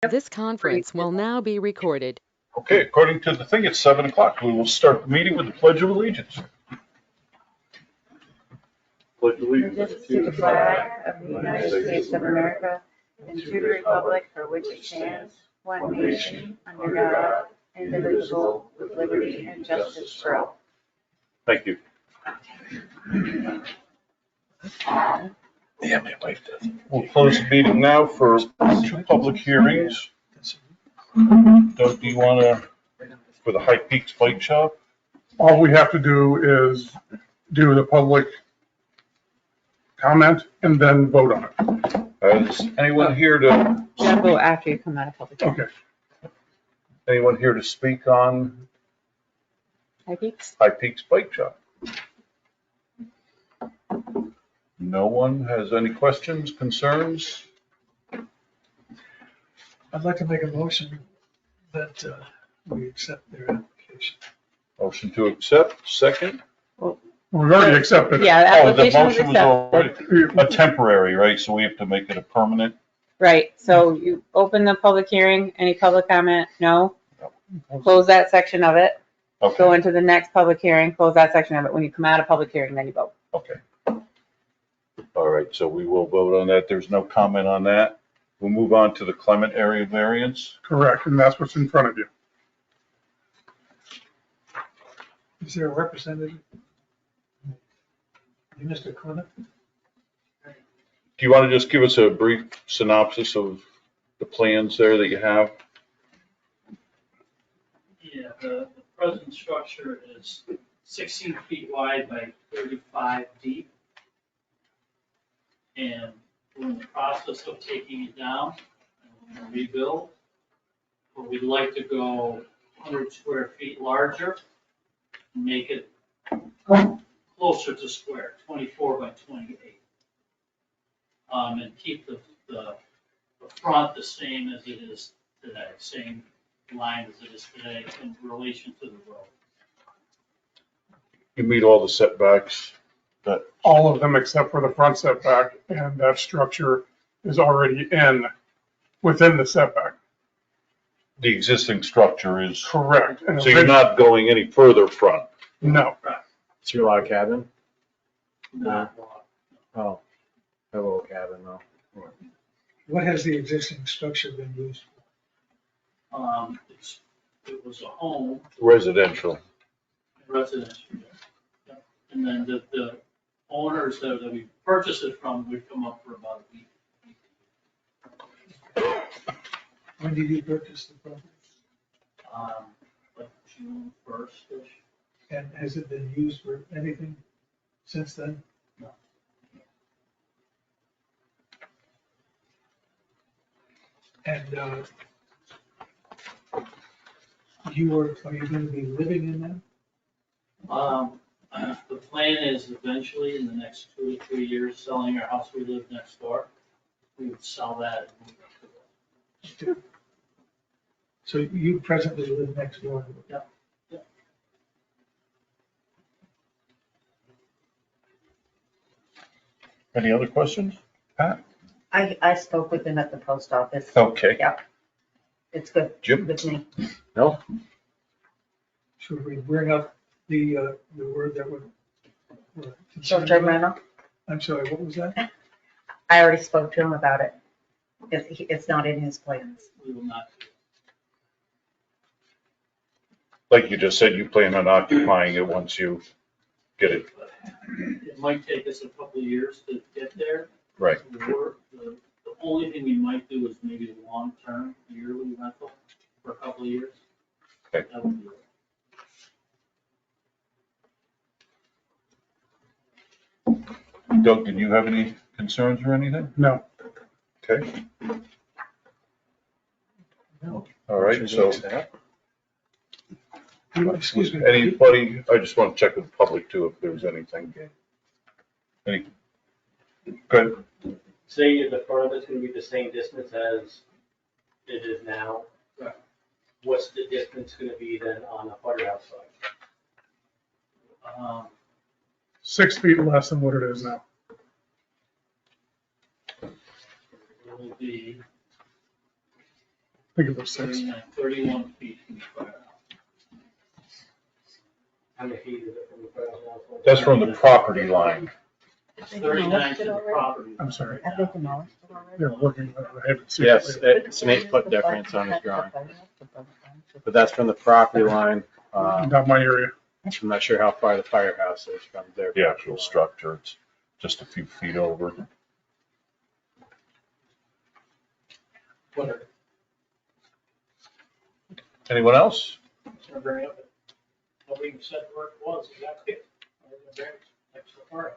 This conference will now be recorded. Okay, according to the thing, it's 7 o'clock. We will start the meeting with the Pledge of Allegiance. Pledge of Allegiance to the flag of the United States of America and to the republic for which it stands, one nation, under God, indivisible, with liberty and justice for all. Thank you. Yeah, my wife does. We'll close the meeting now for 2 public hearings. Doug, do you want to, for the High Peaks Bike Shop? All we have to do is do the public comment and then vote on it. Is anyone here to? Yeah, vote after you come out of public. Okay. Anyone here to speak on High Peaks? High Peaks Bike Shop? No one has any questions, concerns? I'd like to make a motion that we accept their application. Motion to accept, second? We've already accepted it. Yeah, Oh, the the motion application was was accepted. already a temporary, right? So we have to make it a permanent? Right, so you open the public hearing, any public comment? No? Close that section of it, go Okay, into the next public hearing, close that section of it. When you come out of public hearing, then you vote. okay. All right, so we will vote on that. There's no comment on that. We'll move on to the Clement area variance. Correct, and that's what's in front of you. Is there a representative? Mr. Clement? Do you want to just give us a brief synopsis of the plans there that you have? Yeah, the present structure is 16 feet wide by 35 deep. And we're in the process of taking it down and rebuild. But we'd like to go 100 square feet larger, make it closer to square, 24 by 28. And keep the front the same as it is today, same line as it is today in relation to the road. You meet all the setbacks that, All of them except for the front setback, and that structure is already within the setback. the existing structure is, Correct. And so you're not going any further front. No, It's your log cabin? Not Oh, a little cabin though. What has the existing structure been used for? it was a home, Residential. residential. Yeah. And then the owners that we purchased it from would come up for about a week. When did you purchase the property? Like June 1st-ish. And has it been used for anything since then? No. And are you going to be living in them? The plan is eventually in the next 2 to 3 years, selling our house we live next door. We would sell that and move up to So you presently live next door? Yeah, yeah. Any other questions? Pat? I spoke with him at the post office. Okay. Yeah, it's good. Jim? With me. No? Should we bring up the word that we're concerned Short-term about? rental. I'm sorry, what was that? I already spoke to him about it. It's not in his plans. we will not. Like you just said, you plan on occupying it once you get it. It might take us a couple of years to get there. Right. The only thing we might do is maybe a long-term yearly rental for a couple of years. Okay. That would be it. Doug, did you have any concerns or anything? no. Okay, No. all right, so Excuse me. anybody, I just want to check with the public too, if there's anything. Any, good, Say the front of it's gonna be the same distance as it is now. Right. What's the distance gonna be then on the firehouse side? 6 feet less than what it is now. It will be think it was 6. 31 feet from the firehouse. How many feet is it from the firehouse? That's from the property line. 39 to the property. I'm sorry. Have they demolished it already? They're looking, I haven't seen Yes, it. it's an 8-foot difference on his drawing, but that's from the property line. Not my area. I'm not sure how far the firehouse is from there. The actual structure, it's just a few feet over. Whatever. Anyone else? Nobody even said where it was exactly. Next to the firehouse.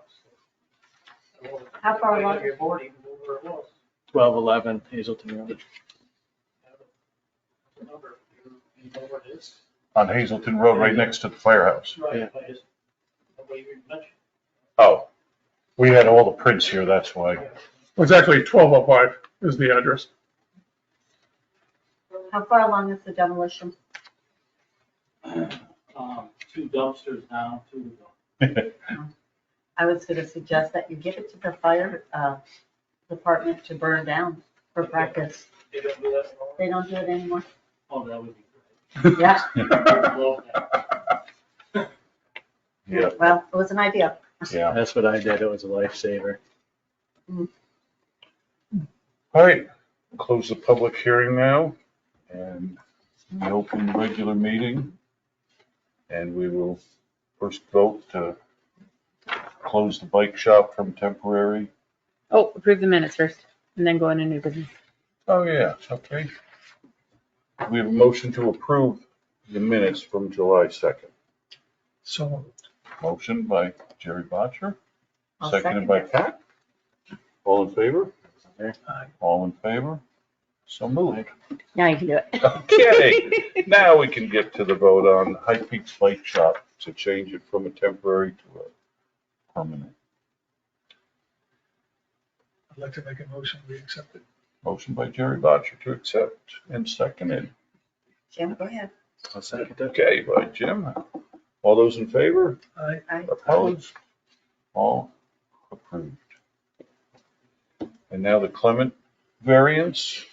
How far along? Your board even knew where it was. 1211 Hazelton Road. The number, you know where it is? On Hazelton Road, right next to the firehouse. Right, I just, nobody even mentioned. Oh, we had all the prints here, that's why. It's actually 1205 is the address. How far along is the demolition? 2 dumpsters down, 2. I was gonna suggest that you give it to the fire, department to burn down for practice. They don't do that anymore? They don't do it anymore. Oh, that would be great. Yeah, Love that. Yeah, well, it was an idea. yeah. That's what I did. It was a lifesaver. All right, close the public hearing now and we open the regular meeting. And we will first vote to close the bike shop from temporary. Oh, approve the minutes first and then go into new business. Oh, yeah, okay. We have a motion to approve the minutes from July 2nd. So Motion by Jerry Botcher, I'll seconded second by it. Pat. All in favor? Aye. All in favor? So moved. Now you can do it. Okay, now we can get to the vote on High Peaks Bike Shop to change it from a temporary to a permanent. I'd like to make a motion, we accept it. Motion by Jerry Botcher to accept and seconded. Jim, go ahead. I'll second it. Okay, by Jim. All those in favor? Aye. Aye. Opposed? All approved. And now the Clement variance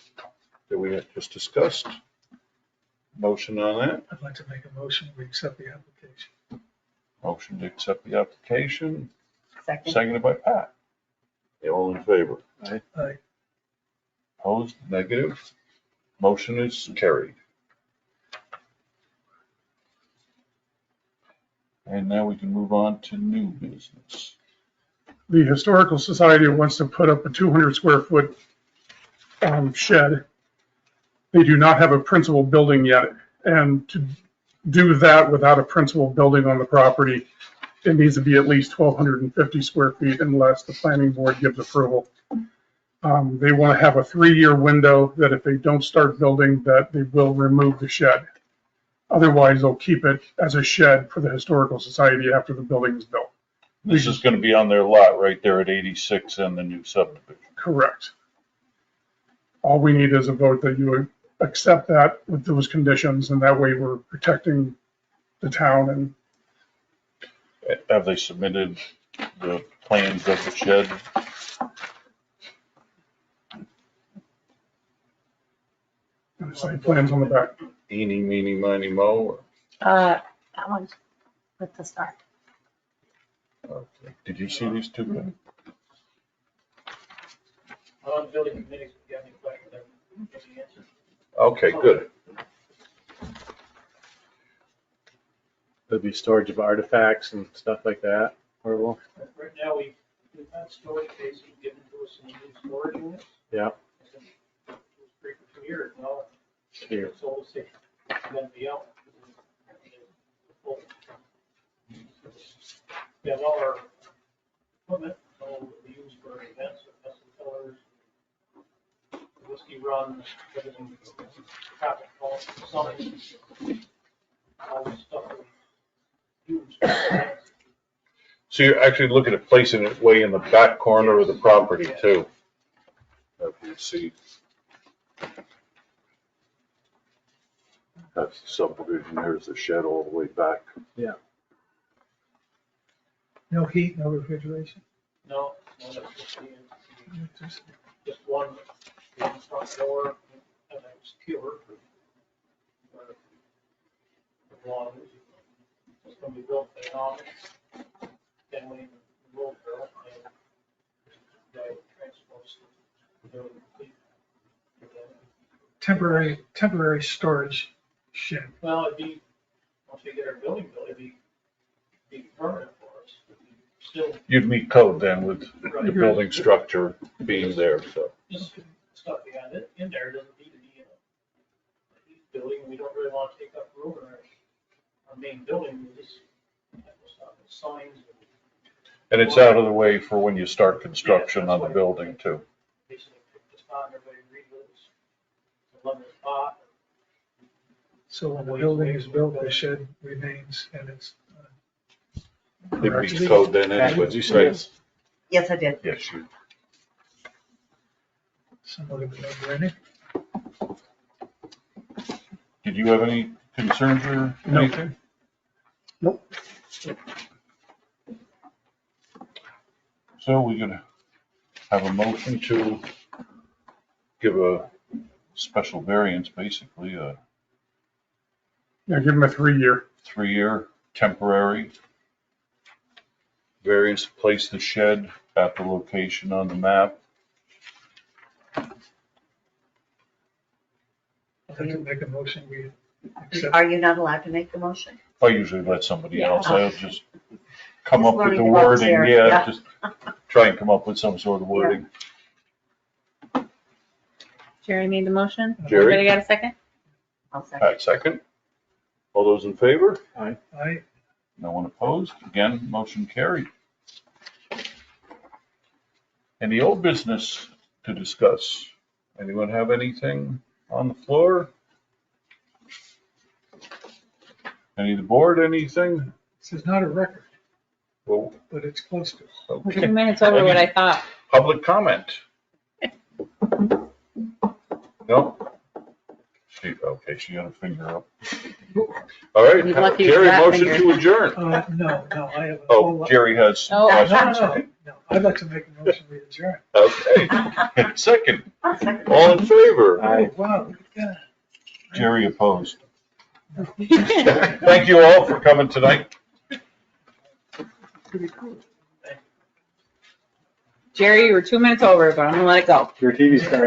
that we had just discussed. Motion on that. I'd like to make a motion, we accept the application. Motion to accept the application, Second. seconded by Pat. All in favor? Aye. Opposed? Negative? Motion is carried. And now we can move on to new business. The Historical Society wants to put up a 200 square foot shed. They do not have a principal building yet. And to do that without a principal building on the property, it needs to be at least 1,250 square feet unless the planning board gives approval. They want to have a 3-year window that if they don't start building, that they will remove the shed. Otherwise, they'll keep it as a shed for the Historical Society after the building is built. This is gonna be on their lot right there at 86 and the new subdivision. Correct. All we need is a vote that you accept that with those conditions, and that way we're protecting the town. And Have they submitted the plans of the shed? site plans on the back. Eeny, meeny, miny, mo? That one's with the star. Okay. Did you see these two? On building committees, if you have any questions, then get the answer. Okay, good. There'll be storage of artifacts and stuff like that. Or we'll, Right now, we've had storage cases given to us in new storage units. yeah. It was free for 2 years, now Here. it's sold to then be out. We have all our equipment, all we use for events, festival colors, whiskey run, everything, traffic calls, signs, all the stuff we use. So you're actually looking at placing it way in the back corner of the property too. If you see. That's the subdivision, there's the shed all the way back. No heat, no refrigeration? No, no, that's just one front door, and then secure. As long as it's gonna be built economics, then we will build and they transpose the building. Temporary storage shed. Well, it'd be, once we get our building built, it'd be permanent for us. It'd be Still, You'd meet code then with the Right. building structure being there, so. just stuff we got in there doesn't need to be in a huge building. We don't really want to take up room in our main building. We just have to stop with signs. And it's out of the way for when you start construction on the building too. Basically, pick the spot, everybody agrees with us. The limit spot. So when the building is built, the shed remains and it's. It meets code then anyways, you say? Yes, I did. Yes, you. Somebody would never any. Did you have any concerns or No. anything? Nope. So we're gonna have a motion to give a special variance, basically, a Yeah, give them a 3-year. 3-year temporary variance to place the shed at the location on the map. I'd like to make a motion, we accept. Are you not allowed to make the motion? I usually let somebody Yeah. else, I'll just come Just up with the learning the ropes wording, here, yeah, yeah. just try and come up with some sort of wording. Jerry made the motion. Jerry? Everybody got a second? I'll All second. right, second. All those in favor? I, No one opposed? Again, motion carried. Any old business to discuss? Anyone have anything on the floor? Any of the board, anything? this is not a record, Well, but it's close to. 2 okay. minutes over what I thought. Public comment? No? She got her finger up. All right, He's lucky with Jerry, that motion finger. to adjourn. No, I have. a Oh, whole lot- Jerry has Oh. questions. No, I'd like to make a motion we adjourn. Okay, second. I'll second. All in favor? Oh, wow, look at that. Jerry opposed. Thank you all for coming tonight. Jerry, you were 2 minutes over, but I'm gonna let it go. Your TV star